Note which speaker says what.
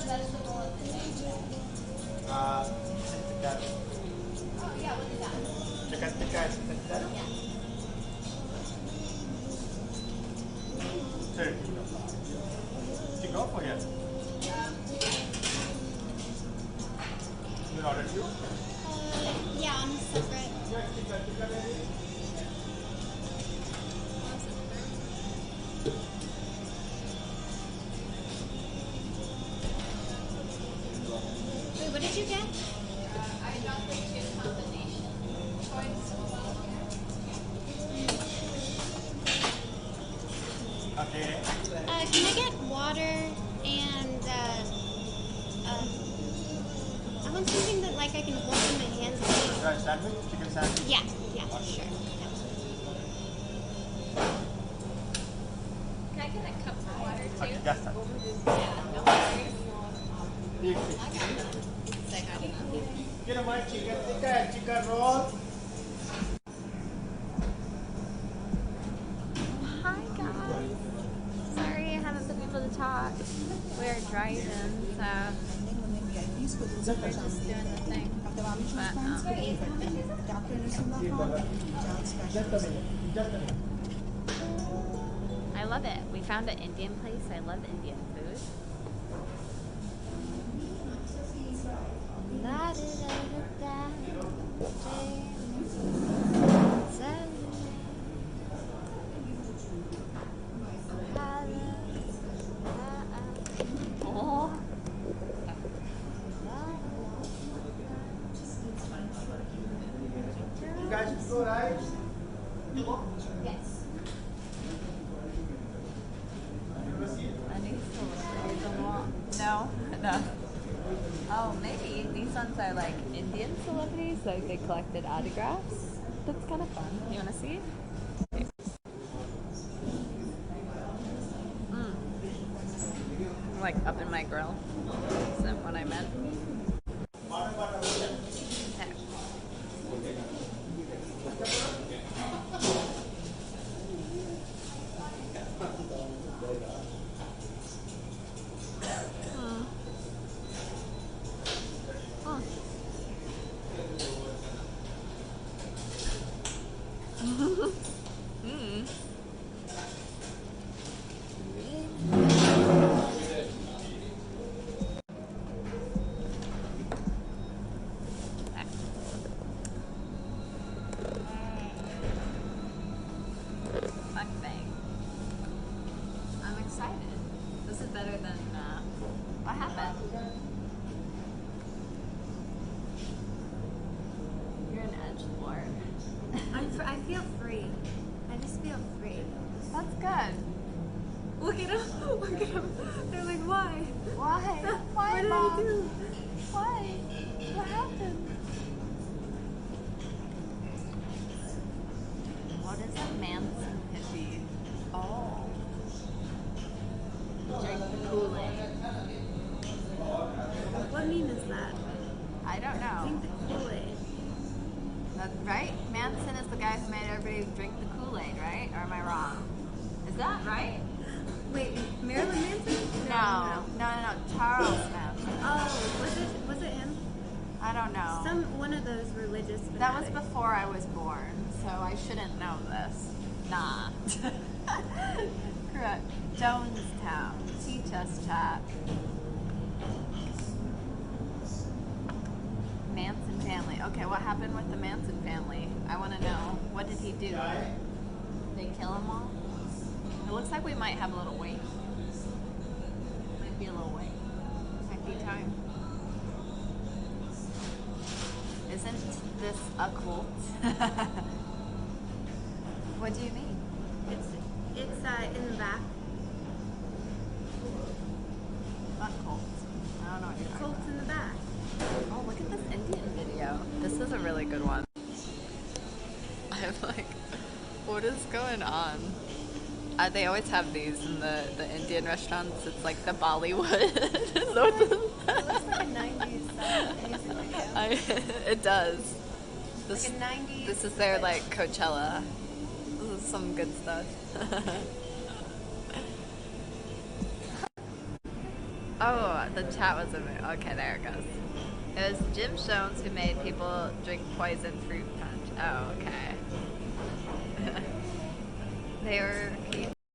Speaker 1: Tikar. Chicken tikar. Chicken tikar. Sure. To go for here. You ordered you?
Speaker 2: Yeah, on a separate. Wait, what did you get?
Speaker 3: I got the two combination choice.
Speaker 1: Okay.
Speaker 2: Can I get water and I want something that like I can hold in my hands.
Speaker 1: Sandwich? Chicken sandwich?
Speaker 2: Yeah, sure. Yeah.
Speaker 3: Can I get a cup of water too?
Speaker 1: Okay, just that.
Speaker 3: Yeah, no worries.
Speaker 2: Say hi to them.
Speaker 1: Get my chicken tikka and chicken roll.
Speaker 3: Hi guys. Sorry I haven't been able to talk. We're driving, so we're just doing the thing. But, I love it. We found an Indian place. I love Indian food. Oh.
Speaker 1: You guys go right?
Speaker 3: Yes. I need to read them all. No. Oh, maybe these ones are like Indian celebrities, like they collected autographs. That's kind of fun. You want to see? Like up in my grill. Isn't what I meant. Okay. Mukbang. I'm excited. This is better than what happened? You're an edgelord.
Speaker 2: I feel free. I just feel free.
Speaker 3: That's good.
Speaker 2: Look at them. Look at them. They're like, why?
Speaker 3: Why? Why,
Speaker 2: What did
Speaker 3: Mom?
Speaker 2: I do?
Speaker 3: Why? What happened? What is a Manson hippie? Oh. Drink the Kool-Aid.
Speaker 2: What meme is that?
Speaker 3: I don't know.
Speaker 2: Drink the Kool-Aid.
Speaker 3: That's right. Manson is the guy who made everybody drink the Kool-Aid, right? Or am I wrong? Is that right?
Speaker 2: Wait, Marilyn Manson?
Speaker 3: No. Charles Manson.
Speaker 2: Oh, was it him?
Speaker 3: I don't know.
Speaker 2: One of those religious
Speaker 3: That was
Speaker 2: fanatics.
Speaker 3: before I was born, so I shouldn't know this. Nah. Correct. Jonestown. Teach us, chat. Manson family. Okay, what happened with the Manson family? I want to know. What did he do? Did they kill them all? It looks like we might have a little wait. Might be a little wait. Might be time. Isn't this a cult? What do you mean?
Speaker 2: It's in the back.
Speaker 3: What cult? I don't know what you're talking
Speaker 2: Colt's in the back.
Speaker 3: about. Oh, look at this Indian video. This is a really good one. I'm like, what is going on? They always have these in the Indian restaurants. It's like the Bollywood. So
Speaker 2: It looks like a 90s music video.
Speaker 3: it does. This,
Speaker 2: Like a 90s.
Speaker 3: this is their like Coachella. This is some good stuff. Oh, the chat was okay. There it goes. It was Jim Jones who made people drink poison fruit punch. Oh, okay. They were